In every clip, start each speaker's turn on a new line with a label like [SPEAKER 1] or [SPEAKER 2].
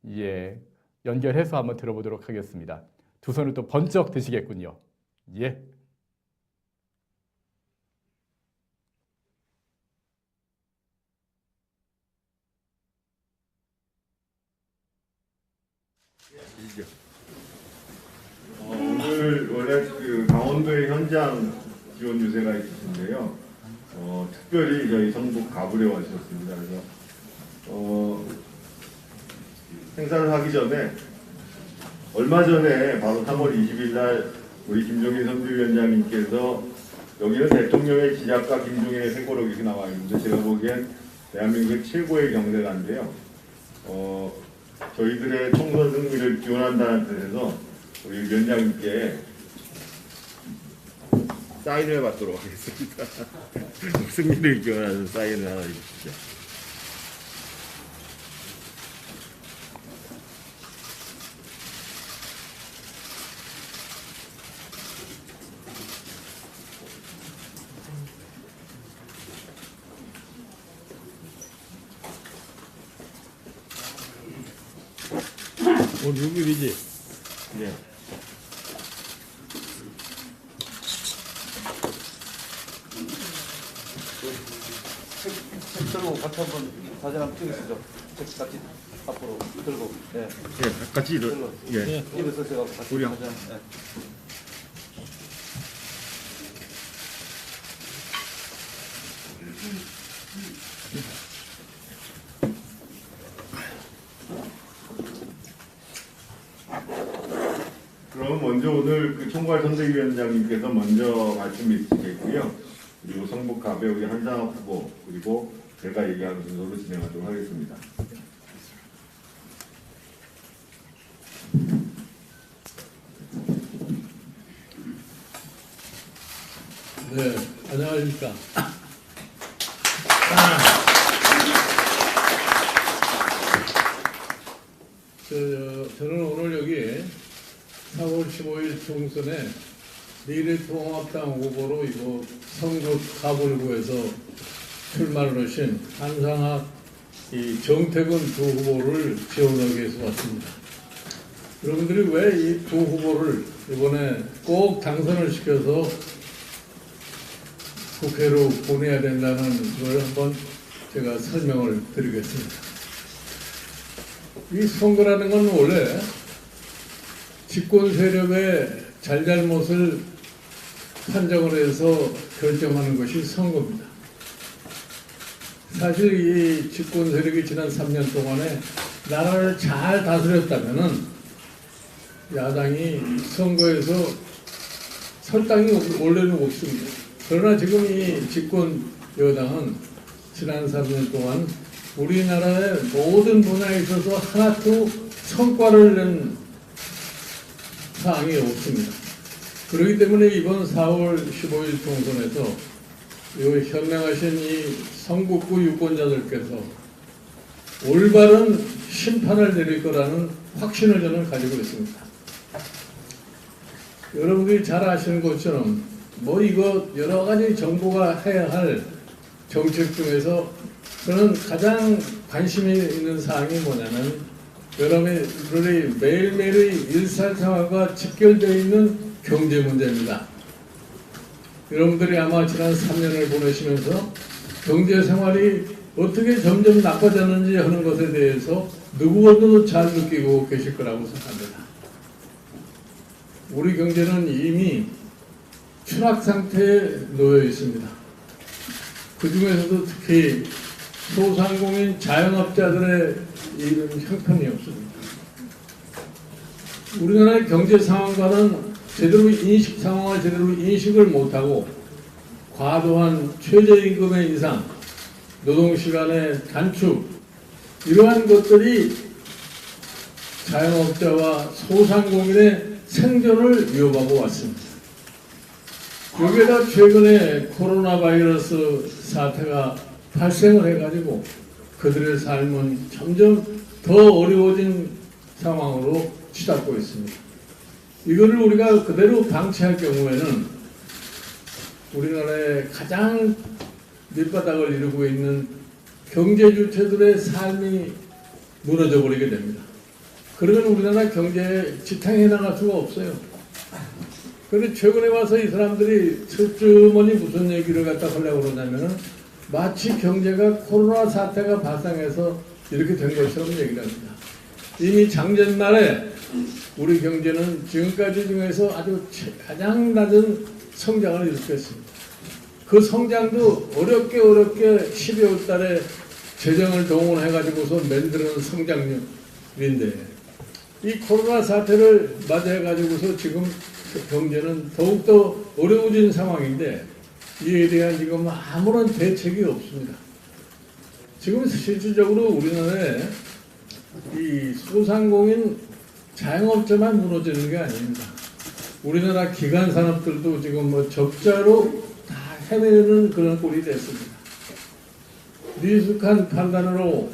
[SPEAKER 1] 예, 연결해서 한번 들어보도록 하겠습니다. 두 손을 또 번쩍 드시겠군요. 예.
[SPEAKER 2] 오늘 원래 그 강원도의 현장 지원 유세가 있으신데요. 특별히 저희 성북 가불에 와주셨습니다. 그래서 행사를 하기 전에 얼마 전에 바로 3월 20일 날 우리 김종인 선대위원장님께서 여기는 대통령의 지략과 김종인의 세고록이 나와 있는데 제가 보기엔 대한민국 최고의 경제가인데요. 저희들의 총선 승리를 기원한다는 뜻에서 우리 위원장님께 사인을 받도록 하겠습니다. 승리를 기원하는 사인을 하나 해주시죠.
[SPEAKER 3] 오늘 6일이지?
[SPEAKER 2] 예.
[SPEAKER 4] 책 들고 같이 한번 사진 한번 찍으시죠. 책 같이 앞으로 들고. 예.
[SPEAKER 2] 예, 같이
[SPEAKER 4] 들고.
[SPEAKER 2] 예.
[SPEAKER 4] 입에 제가 같이
[SPEAKER 2] 우리
[SPEAKER 4] 사진. 예.
[SPEAKER 2] 그럼 먼저 오늘 그 총괄 선대위원장님께서 먼저 말씀해 주시겠고요. 그리고 성북갑의 우리 한상혁 후보 그리고 제가 얘기하는 순서로 진행하도록 하겠습니다.
[SPEAKER 3] 네, 안녕하십니까. 저는 오늘 여기 4월 15일 총선에 미래통합당 후보로 이거 성북 가불구에서 출마를 하신 한상학 정태근 두 후보를 지원하기 위해서 왔습니다. 여러분들이 왜 이 두 후보를 이번에 꼭 당선을 시켜서 국회로 보내야 된다는 걸 한번 제가 설명을 드리겠습니다. 이 선거라는 건 원래 집권 세력의 잘잘못을 판정을 해서 결정하는 것이 선거입니다. 사실 이 집권 세력이 지난 3년 동안에 나라를 잘 다스렸다면은 야당이 선거에서 설당이 원래는 없습니다. 그러나 지금 이 집권 여당은 지난 3년 동안 우리나라의 모든 분야에 있어서 하나도 성과를 낸 사항이 없습니다. 그렇기 때문에 이번 4월 15일 총선에서 현명하신 이 성북구 유권자들께서 올바른 심판을 내릴 거라는 확신을 저는 가지고 있습니다. 여러분들이 잘 아시는 것처럼 이거 여러 가지 정부가 해야 할 정책 중에서 저는 가장 관심이 있는 사항이 뭐냐면 여러분들의 매일매일의 일상생활과 직결되어 있는 경제 문제입니다. 여러분들이 아마 지난 3년을 보내시면서 경제 생활이 어떻게 점점 나빠졌는지 하는 것에 대해서 누구보다도 잘 느끼고 계실 거라고 생각합니다. 우리 경제는 이미 추락 상태에 놓여 있습니다. 그 중에서도 특히 소상공인 자영업자들의 이런 형편이 없습니다. 우리나라의 경제 상황과는 상황을 제대로 인식을 못하고 과도한 최저임금의 인상, 노동시간의 단축 이러한 것들이 자영업자와 소상공인의 생존을 위협하고 왔습니다. 여기에다 최근에 코로나 바이러스 사태가 발생을 해가지고 그들의 삶은 점점 더 어려워진 상황으로 치닫고 있습니다. 이거를 우리가 그대로 방치할 경우에는 우리나라의 가장 밑바닥을 이루고 있는 경제 주체들의 삶이 무너져 버리게 됩니다. 그러면 우리나라 경제에 지탱해 나갈 수가 없어요. 그런데 최근에 와서 이 사람들이 철주머니 무슨 얘기를 갖다 하려고 그러냐면은 마치 경제가 코로나 사태가 발생해서 이렇게 된 것처럼 얘기를 합니다. 이미 작년 말에 우리 경제는 지금까지 중에서 아주 가장 낮은 성장을 일으켰습니다. 그 성장도 어렵게 12월 달에 재정을 동원해가지고서 만드는 성장률인데 이 코로나 사태를 맞이해가지고서 지금 경제는 더욱더 어려워진 상황인데 이에 대한 지금 아무런 대책이 없습니다. 지금 실질적으로 우리나라에 이 소상공인 자영업자만 무너지는 게 아닙니다. 우리나라 기관 산업들도 지금 뭐 적자로 다 헤매는 그런 꼴이 됐습니다. 미숙한 판단으로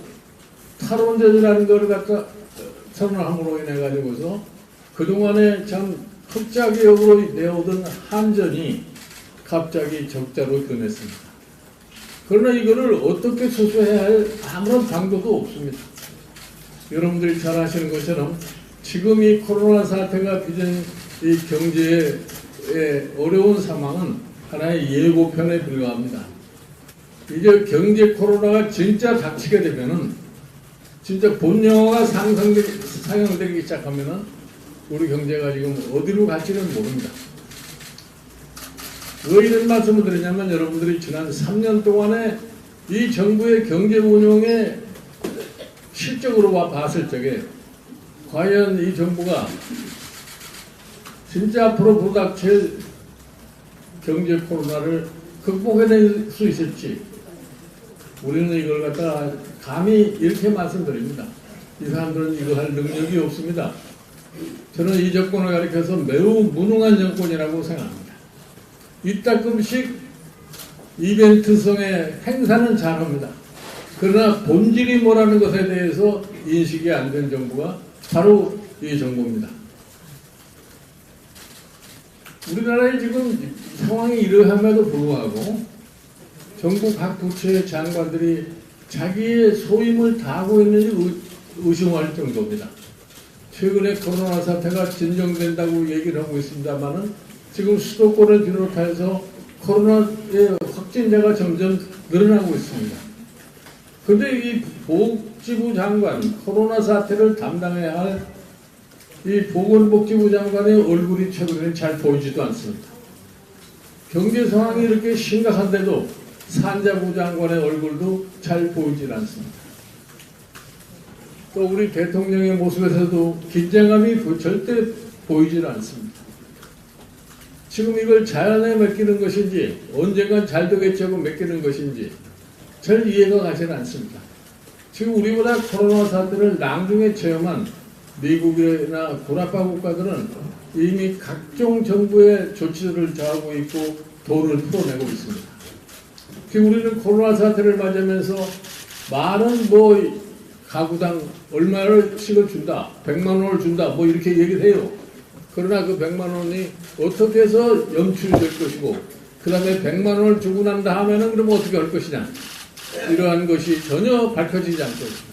[SPEAKER 3] 탈원전이라는 것을 갖다 선언함으로 인해 가지고서 그동안에 참 흑자기업으로 내오던 한전이 갑자기 적자로 변했습니다. 그러나 이거를 어떻게 수수해야 할 아무런 방도도 없습니다. 여러분들이 잘 아시는 것처럼 지금 이 코로나 사태가 빚은 이 경제의 어려운 상황은 하나의 예고편에 불과합니다. 이제 경제 코로나가 진짜 닥치게 되면은 진짜 본 영화가 상영되기 시작하면은 우리 경제가 지금 어디로 갈지는 모릅니다. 왜 이런 말씀을 드리냐면 여러분들이 지난 3년 동안에 이 정부의 경제 운용의 실적으로 봤을 적에 과연 이 정부가 진짜 앞으로 부닥칠 경제 코로나를 극복해낼 수 있을지 우리는 이걸 갖다가 감히 이렇게 말씀드립니다. 이 사람들은 이거 할 능력이 없습니다. 저는 이 정권을 가리켜서 매우 무능한 정권이라고 생각합니다. 이따금씩 이벤트성의 행사는 잘합니다. 그러나 본질이 뭐라는 것에 대해서 인식이 안 된 정부가 바로 이 정부입니다. 우리나라의 지금 상황이 이러함에도 불구하고 정부 각 부처의 장관들이 자기의 소임을 다하고 있는지 의심할 정도입니다. 최근에 코로나 사태가 진정된다고 얘기를 하고 있습니다만은 지금 수도권을 비롯해서 코로나의 확진자가 점점 늘어나고 있습니다. 그런데 이 복지부 장관, 코로나 사태를 담당해야 할 이 보건복지부 장관의 얼굴이 최근에 잘 보이지도 않습니다. 경제 상황이 이렇게 심각한데도 산자부 장관의 얼굴도 잘 보이질 않습니다. 또 우리 대통령의 모습에서도 긴장감이 절대 보이질 않습니다. 지금 이걸 자연에 맡기는 것인지 언젠간 잘 되겠지 하고 맡기는 것인지 잘 이해가 가지는 않습니다. 지금 우리보다 코로나 사태를 낭중에 체험한 미국이나 구라파 국가들은 이미 각종 정부의 조치들을 취하고 있고 돈을 풀어내고 있습니다. 우리는 코로나 사태를 맞으면서 많은 가구당 얼마씩을 준다, 100만 원을 준다, 이렇게 얘기를 해요. 그러나 그 100만 원이 어떻게 해서 연출될 것이고, 그 다음에 100만 원을 주고 난 다음에는 그럼 어떻게 할 것이냐. 이러한 것이 전혀 밝혀지지 않고 있습니다.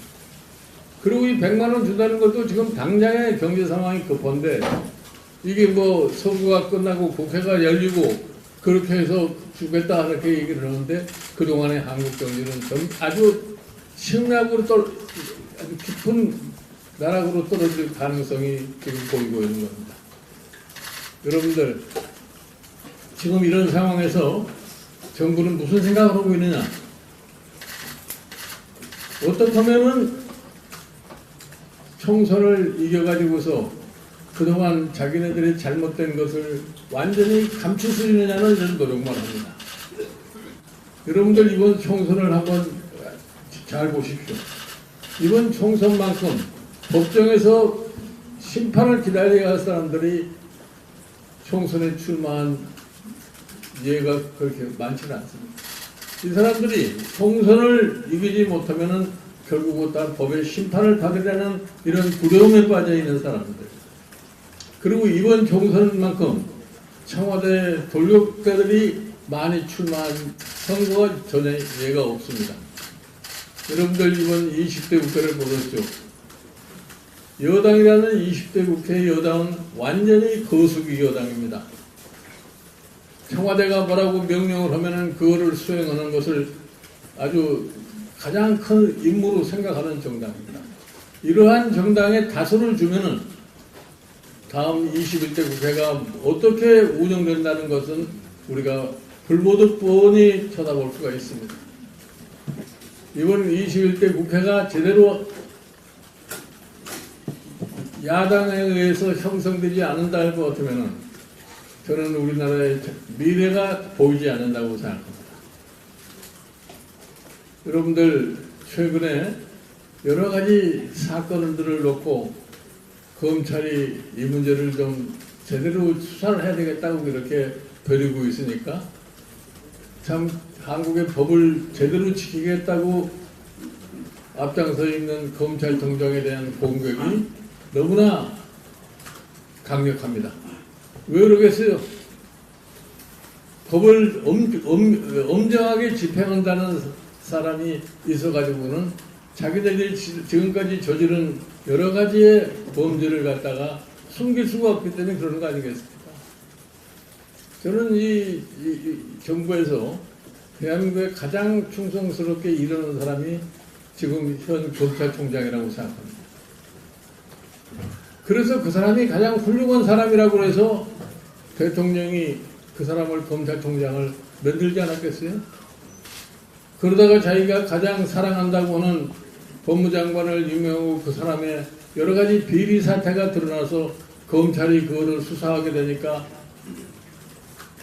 [SPEAKER 3] 그리고 이 100만 원 준다는 것도 지금 당장의 경제 상황이 급한데, 이게 선거가 끝나고 국회가 열리고, 그렇게 해서 주겠다, 이렇게 얘기를 하는데, 그동안의 한국 경제는 아주 심락으로 아주 깊은 나락으로 떨어질 가능성이 지금 보이고 있는 겁니다. 여러분들, 지금 이런 상황에서 정부는 무슨 생각을 하고 있느냐? 어떻게 하면은 총선을 이겨가지고서 그동안 자기네들이 잘못된 것을 완전히 감출 수 있느냐는 이런 노력만 합니다. 여러분들 이번 총선을 한번 잘 보십시오. 이번 총선만큼 법정에서 심판을 기다려야 할 사람들이 총선에 출마한 예가 그렇게 많지는 않습니다. 이 사람들이 총선을 이기지 못하면은 결국은 다 법의 심판을 받으려는 이런 두려움에 빠져 있는 사람들. 그리고 이번 총선만큼 청와대 돌격자들이 많이 출마한 선거가 전혀 예가 없습니다. 여러분들 이번 20대 국회를 보셨죠? 여당이라는 20대 국회 여당은 완전히 거수기 여당입니다. 청와대가 뭐라고 명령을 하면은 그거를 수행하는 것을 아주 가장 큰 임무로 생각하는 정당입니다. 이러한 정당에 다수를 주면은 다음 21대 국회가 어떻게 운영된다는 것은 우리가 불보듯 뻔히 쳐다볼 수가 있습니다. 이번 21대 국회가 제대로 야당에 의해서 형성되지 않는다 할 것 같으면 저는 우리나라의 미래가 보이지 않는다고 생각합니다. 여러분들 최근에 여러 가지 사건들을 놓고 검찰이 이 문제를 좀 제대로 수사를 해야 되겠다고 그렇게 벌이고 있으니까 참 한국의 법을 제대로 지키겠다고 앞장서 있는 검찰총장에 대한 공격이 너무나 강력합니다. 왜 그러겠어요? 법을 엄정하게 집행한다는 사람이 있어가지고는 자기들이 지금까지 저지른 여러 가지의 범죄를 갖다가 숨길 수가 없기 때문에 그러는 거 아니겠습니까? 저는 이 정부에서 대한민국에 가장 충성스럽게 일하는 사람이 지금 현 검찰총장이라고 생각합니다. 그래서 그 사람이 가장 훌륭한 사람이라고 해서 대통령이 그 사람을 검찰총장을 만들지 않았겠어요? 그러다가 자기가 가장 사랑한다고 하는 법무장관을 임명하고 그 사람의 여러 가지 비리 사태가 드러나서 검찰이 그거를 수사하게 되니까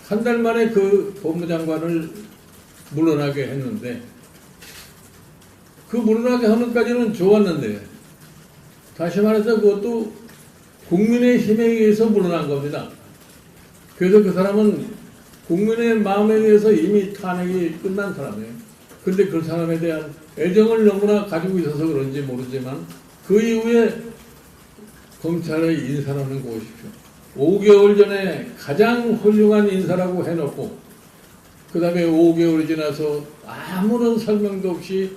[SPEAKER 3] 한 달 만에 그 법무장관을 물러나게 했는데 그 물러나게 하는 까지는 좋았는데 다시 말해서 그것도 국민의 힘에 의해서 물러난 겁니다. 그래서 그 사람은 국민의 마음에 의해서 이미 탄핵이 끝난 사람이에요. 근데 그 사람에 대한 애정을 너무나 가지고 있어서 그런지 모르지만 그 이후에 검찰의 인사라는 거 보십시오. 5개월 전에 가장 훌륭한 인사라고 해놓고 그 다음에 5개월이 지나서 아무런 설명도 없이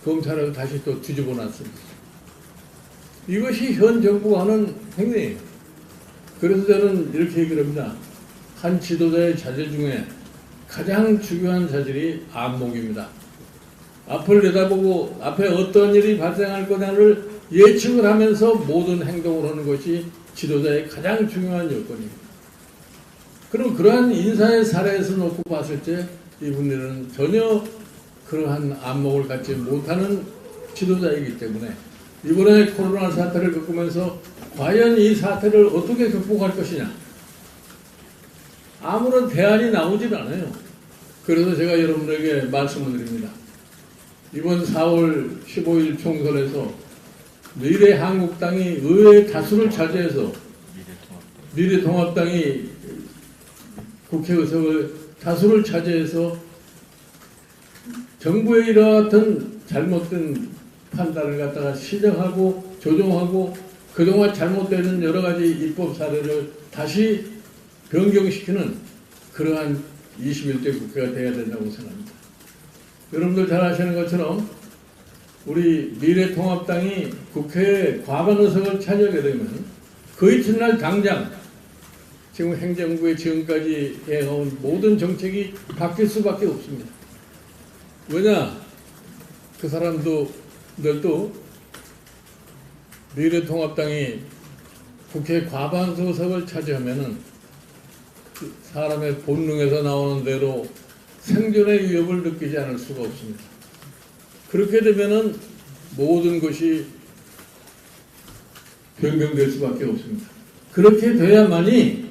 [SPEAKER 3] 검찰을 다시 또 뒤집어 놨습니다. 이것이 현 정부가 하는 행위예요. 그래서 저는 이렇게 얘기를 합니다. 한 지도자의 자질 중에 가장 중요한 자질이 안목입니다. 앞을 내다보고 앞에 어떤 일이 발생할 거냐를 예측을 하면서 모든 행동을 하는 것이 지도자의 가장 중요한 요건입니다. 그럼 그러한 인사의 사례에서 놓고 봤을 때 이분들은 전혀 그러한 안목을 갖지 못하는 지도자이기 때문에 이번에 코로나 사태를 겪으면서 과연 이 사태를 어떻게 극복할 것이냐 아무런 대안이 나오질 않아요. 그래서 제가 여러분들에게 말씀을 드립니다. 이번 4월 15일 총선에서 미래한국당이 의회 다수를 차지해서 미래통합당이 국회의석을 다수를 차지해서 정부의 이와 같은 잘못된 판단을 갖다가 시정하고 조정하고 그동안 잘못되는 여러 가지 입법 사례를 다시 변경시키는 그러한 21대 국회가 돼야 된다고 생각합니다. 여러분들 잘 아시는 것처럼 우리 미래통합당이 국회에 과반 의석을 차지하게 되면 그 이튿날 당장 지금 행정부의 지금까지 해온 모든 정책이 바뀔 수밖에 없습니다. 왜냐? 그 사람들도 미래통합당이 국회 과반 의석을 차지하면은 그 사람의 본능에서 나오는 대로 생존의 위협을 느끼지 않을 수가 없습니다. 그렇게 되면은 모든 것이 변경될 수밖에 없습니다. 그렇게 돼야만이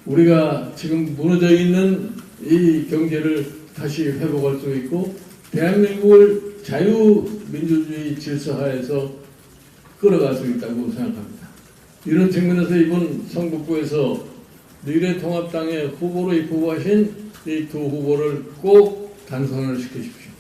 [SPEAKER 3] 우리가 지금 무너져 있는 이 경제를 다시 회복할 수 있고 대한민국을 자유민주주의 질서하에서 끌어갈 수 있다고 생각합니다. 이런 측면에서 이번 성북구에서 미래통합당의 후보로 입후보하신 이 두 후보를 꼭 당선을 시키십시오.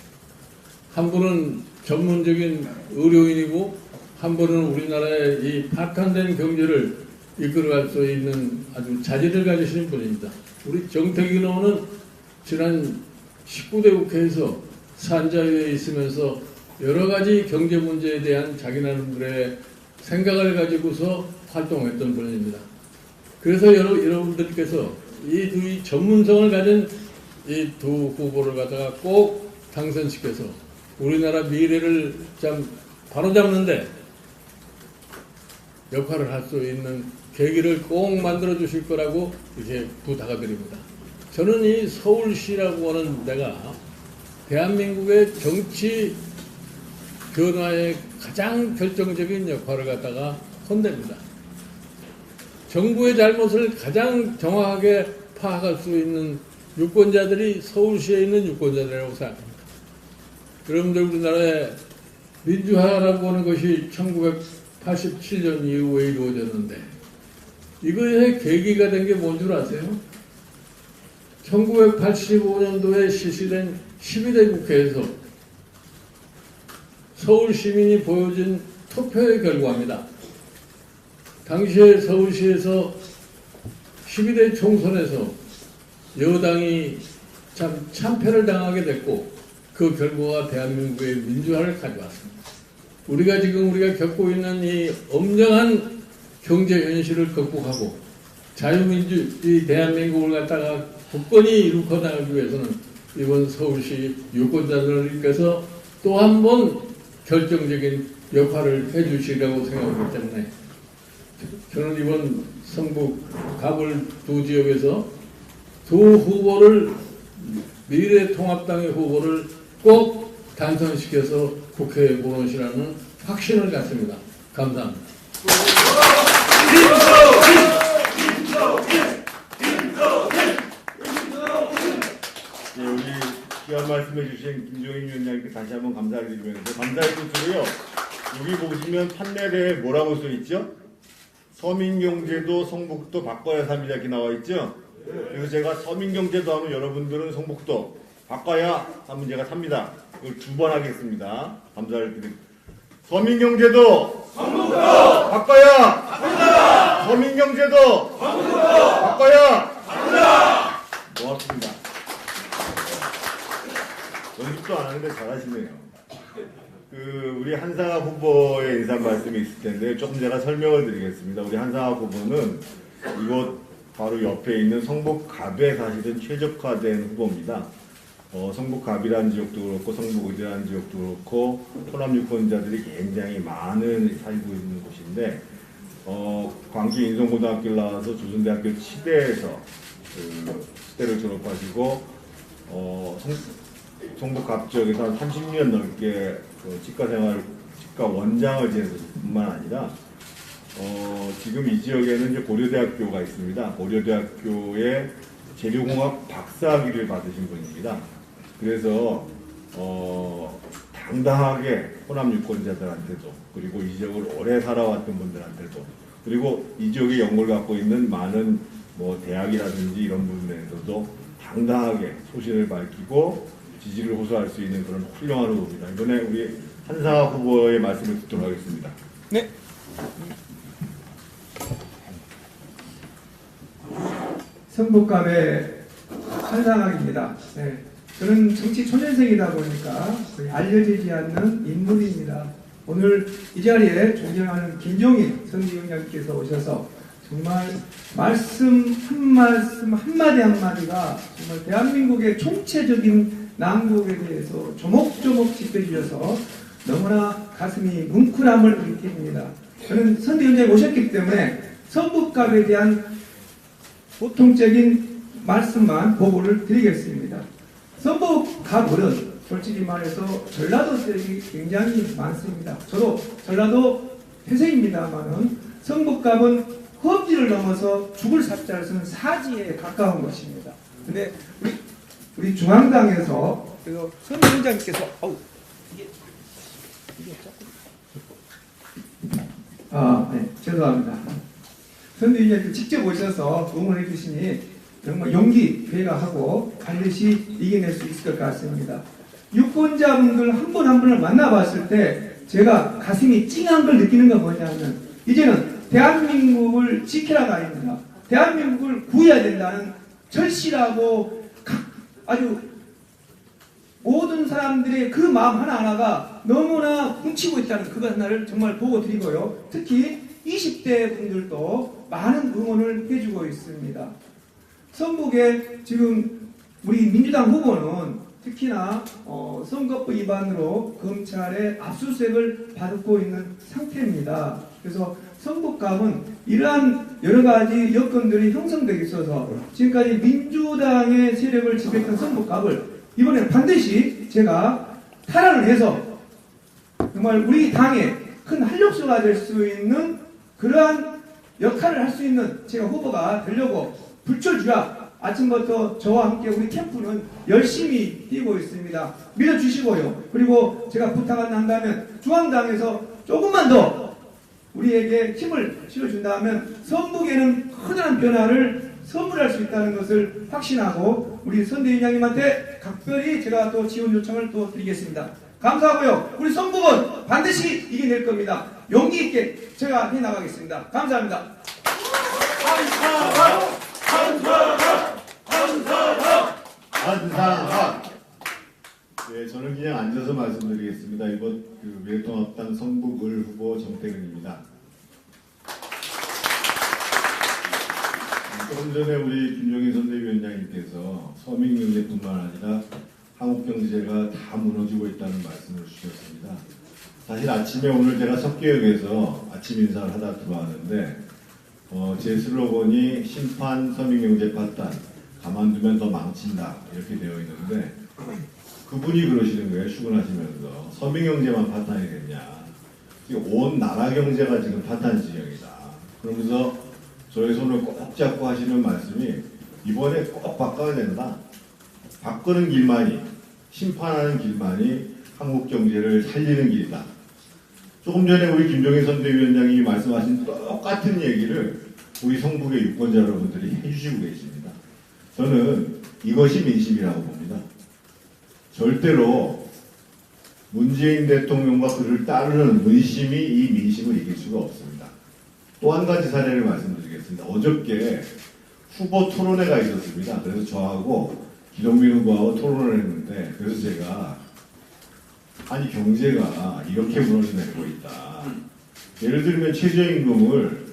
[SPEAKER 3] 한 분은 전문적인 의료인이고 한 분은 우리나라의 이 파탄된 경제를 이끌어갈 수 있는 아주 자질을 가지시는 분입니다. 우리 정태균 의원은 지난 19대 국회에서 산자위에 있으면서 여러 가지 경제 문제에 대한 자기 나름대로의 생각을 가지고서 활동했던 분입니다. 그래서 여러분들께서 이 전문성을 가진 이 두 후보를 갖다가 꼭 당선시켜서 우리나라 미래를 참 바로잡는데 역할을 할 수 있는 계기를 꼭 만들어 주실 거라고 이렇게 부탁을 드립니다. 저는 이 서울시라고 하는 데가 대한민국의 정치 변화에 가장 결정적인 역할을 갖다가 혼냅니다. 정부의 잘못을 가장 정확하게 파악할 수 있는 유권자들이 서울시에 있는 유권자들이라고 생각합니다. 여러분들 우리나라의 민주화라고 하는 것이 1987년 이후에 이루어졌는데 이거의 계기가 된 게 뭔 줄 아세요? 1985년도에 실시된 12대 국회에서 서울 시민이 보여준 투표의 결과입니다. 당시에 서울시에서 12대 총선에서 여당이 참 참패를 당하게 됐고 그 결과가 대한민국의 민주화를 가져왔습니다. 우리가 겪고 있는 이 엄정한 경제 현실을 극복하고 자유민주 이 대한민국을 갖다가 굳건히 이루어 나가기 위해서는 이번 서울시 유권자들께서 또 한 번 결정적인 역할을 해주시라고 생각하기 때문에 저는 이번 성북 가불 두 지역에서 두 후보를 미래통합당의 후보를 꼭 당선시켜서 국회에 보내시라는 확신을 갖습니다. 감사합니다.
[SPEAKER 2] 네, 우리 귀한 말씀해 주신 김종인 위원장님께 다시 한번 감사를 드리면서 감사의 뜻으로요. 여기 보시면 판넬에 뭐라고 써 있죠? 서민경제도 성북도 바꿔야 삽니다 이렇게 나와 있죠? 그래서 제가 서민경제도 하면 여러분들은 성북도 바꿔야 하면 제가 삽니다. 이걸 두 번 하겠습니다. 감사를 드립니다. 서민경제도 성북도 바꿔야 삽니다. 서민경제도 성북도 바꿔야 삽니다. 고맙습니다. 연습도 안 하는데 잘하시네요. 우리 한상학 후보의 인사 말씀이 있을 텐데 조금 제가 설명을 드리겠습니다. 우리 한상학 후보는 이곳 바로 옆에 있는 성북갑에 사실은 최적화된 후보입니다. 성북갑이라는 지역도 그렇고 성북의대라는 지역도 그렇고 호남 유권자들이 굉장히 많은 살고 있는 곳인데 광주 인성고등학교를 나와서 조선대학교 치대에서 치대를 졸업하시고 성북갑 지역에서 한 30년 넘게 치과 원장을 지내셨을 뿐만 아니라 지금 이 지역에는 이제 고려대학교가 있습니다. 고려대학교의 재료공학 박사학위를 받으신 분입니다. 그래서 당당하게 호남 유권자들한테도 그리고 이 지역을 오래 살아왔던 분들한테도 그리고 이 지역에 연고를 갖고 있는 많은 대학이라든지 이런 부분에서도 당당하게 소신을 밝히고 지지를 호소할 수 있는 그런 훌륭한 후보입니다. 이번에 우리 한상학 후보의 말씀을 듣도록 하겠습니다.
[SPEAKER 5] 네. 성북갑의 한상학입니다. 네. 저는 정치 초년생이다 보니까 거의 알려지지 않는 인물입니다. 오늘 이 자리에 존경하는 김종인 선대위원장께서 오셔서 정말 말씀 한마디 한마디가 정말 대한민국의 총체적인 난국에 대해서 조목조목 짚어주셔서 너무나 가슴이 뭉클함을 일으킵니다. 저는 선대위원장이 오셨기 때문에 성북갑에 대한 보통적인 말씀만 보고를 드리겠습니다. 성북갑은 솔직히 말해서 전라도 세력이 굉장히 많습니다. 저도 전라도 태생입니다만은 성북갑은 험지를 넘어서 죽을 사자를 쓰는 사지에 가까운 것입니다. 근데 우리 중앙당에서 그래서 선대위원장께서 네, 죄송합니다. 선대위원장께서 직접 오셔서 응원해 주시니 정말 용기 배가하고 반드시 이겨낼 수 있을 것 같습니다. 유권자분들 한 분 한 분을 만나봤을 때 제가 가슴이 찡한 걸 느끼는 건 뭐냐면 이제는 대한민국을 지키라가 아닙니다. 대한민국을 구해야 된다는 절실하고 아주 모든 사람들의 그 마음 하나하나가 너무나 훔치고 있다는 그것 하나를 정말 보고 드리고요. 특히 20대 분들도 많은 응원을 해주고 있습니다. 선북에 지금 우리 민주당 후보는 특히나 선거법 위반으로 검찰의 압수수색을 받고 있는 상태입니다. 그래서 선북갑은 이러한 여러 가지 여건들이 형성되어 있어서 지금까지 민주당의 세력을 지배했던 선북갑을 이번에 반드시 제가 탈환을 해서 정말 우리 당의 큰 활력소가 될 수 있는 그러한 역할을 할 수 있는 제가 후보가 되려고 불철주야 아침부터 저와 함께 우리 캠프는 열심히 뛰고 있습니다. 믿어주시고요. 그리고 제가 부탁을 한다면 중앙당에서 조금만 더 우리에게 힘을 실어준다면 선북에는 커다란 변화를 선물할 수 있다는 것을 확신하고 우리 선대위원장님한테 각별히 제가 또 지원 요청을 또 드리겠습니다. 감사하고요. 우리 선북은 반드시 이겨낼 겁니다. 용기 있게 제가 해나가겠습니다. 감사합니다.
[SPEAKER 2] 한상학. 네, 저는 그냥 앉아서 말씀드리겠습니다. 이번 미래통합당 성북을 후보 정태근입니다. 조금 전에 우리 김종인 선대위원장님께서 서민경제뿐만 아니라 한국경제가 다 무너지고 있다는 말씀을 주셨습니다. 사실 아침에 오늘 제가 석계역에서 아침 인사를 하다 들어왔는데 제 슬로건이 심판 서민경제 파탄 가만두면 더 망친다 이렇게 되어 있는데 그분이 그러시는 거예요. 출근하시면서 서민경제만 파탄이 됐냐, 온 나라 경제가 지금 파탄 지경이다. 그러면서 저의 손을 꼭 잡고 하시는 말씀이 이번에 꼭 바꿔야 된다. 바꾸는 길만이, 심판하는 길만이 한국 경제를 살리는 길이다. 조금 전에 우리 김종인 선대위원장이 말씀하신 똑같은 얘기를 우리 성북의 유권자 여러분들이 해주시고 계십니다. 저는 이것이 민심이라고 봅니다. 절대로 문재인 대통령과 그를 따르는 문심이 이 민심을 이길 수가 없습니다. 또 한 가지 사례를 말씀드리겠습니다. 어저께 후보 토론회가 있었습니다. 그래서 저하고 기동민 후보하고 토론을 했는데 그래서 제가 아니 경제가 이렇게 무너지고 있다. 예를 들면 최저임금을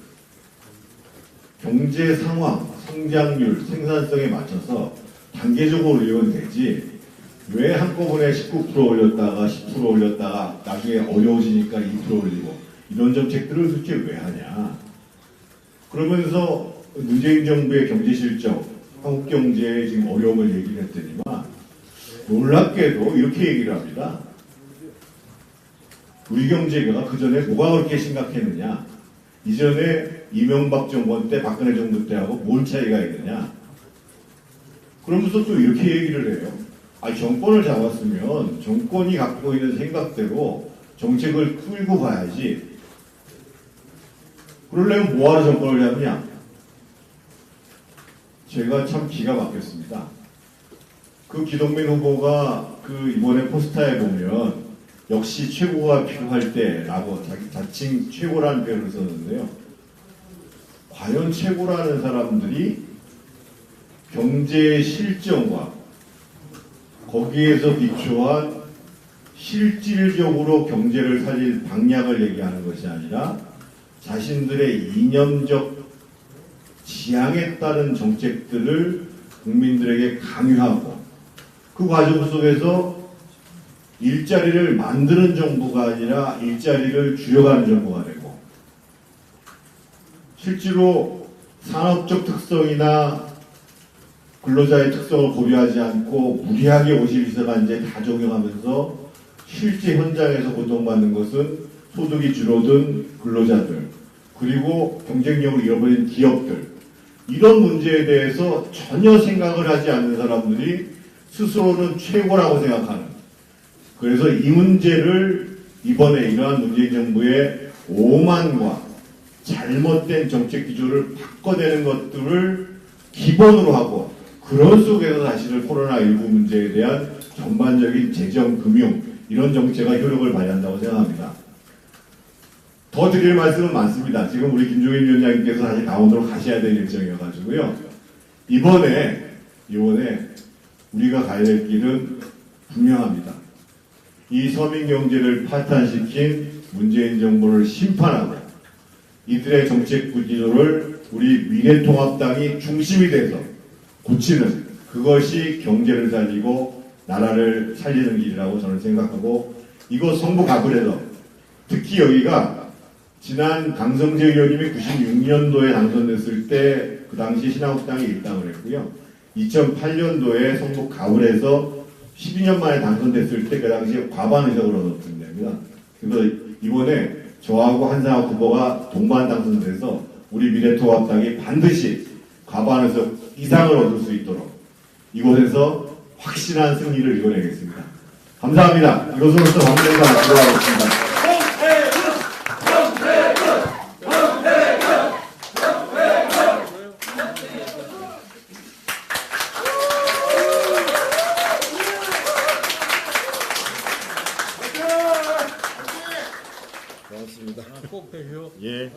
[SPEAKER 2] 경제 상황, 성장률, 생산성에 맞춰서 단계적으로 올리면 되지 왜 한꺼번에 19% 올렸다가 10% 올렸다가 나중에 어려워지니까 2% 올리고 이런 정책들을 도대체 왜 하냐. 그러면서 문재인 정부의 경제 실적, 한국 경제의 지금 어려움을 얘기를 했더니만 놀랍게도 이렇게 얘기를 합니다. 우리 경제가 그전에 뭐가 그렇게 심각했느냐, 이전에 이명박 정권 때 박근혜 정부 때하고 뭔 차이가 있느냐. 그러면서 또 이렇게 얘기를 해요. 아니 정권을 잡았으면 정권이 갖고 있는 생각대로 정책을 끌고 가야지. 그러려면 뭐하러 정권을 잡느냐. 제가 참 기가 막혔습니다. 그 기동민 후보가 그 이번에 포스터에 보면 역시 최고가 필요할 때라고 자칭 최고라는 표현을 썼는데요. 과연 최고라는 사람들이 경제의 실정과 거기에서 비추한 실질적으로 경제를 살릴 방향을 얘기하는 것이 아니라 자신들의 이념적 지향에 따른 정책들을 국민들에게 강요하고 그 과정 속에서 일자리를 만드는 정부가 아니라 일자리를 줄여가는 정부가 되고 실제로 산업적 특성이나 근로자의 특성을 고려하지 않고 무리하게 52세간제 다 적용하면서 실제 현장에서 고통받는 것은 소득이 줄어든 근로자들 그리고 경쟁력을 잃어버린 기업들 이런 문제에 대해서 전혀 생각을 하지 않는 사람들이 스스로는 최고라고 생각하는 그래서 이 문제를 이번에 이러한 문재인 정부의 오만과 잘못된 정책 기조를 바꿔내는 것들을 기본으로 하고 그런 속에서 사실은 코로나19 문제에 대한 전반적인 재정, 금융 이런 정책가 효력을 발휘한다고 생각합니다. 더 드릴 말씀은 많습니다. 지금 우리 김종인 위원장님께서 사실 강원도로 가셔야 될 일정이어가지고요. 이번에 우리가 가야 될 길은 분명합니다. 이 서민 경제를 파탄시킨 문재인 정부를 심판하고 이들의 정책 구조를 우리 미래통합당이 중심이 돼서 고치는, 그것이 경제를 살리고 나라를 살리는 길이라고 저는 생각하고, 이곳 성북 가불에서 특히 여기가 지난 강성재 의원님이 96년도에 당선됐을 때 그 당시 신한국당이 입당을 했고요. 2008년도에 성북 가불에서 12년 만에 당선됐을 때 그 당시에 과반 의석을 얻었던 데입니다. 그래서 이번에 저하고 한상혁 후보가 동반 당선돼서 우리 미래통합당이 반드시 과반 의석 이상을 얻을 수 있도록 이곳에서 확실한 승리를 이뤄내겠습니다. 감사합니다. 이것으로서 방송과 들어가겠습니다.
[SPEAKER 3] 꼭 되죠.
[SPEAKER 2] 예.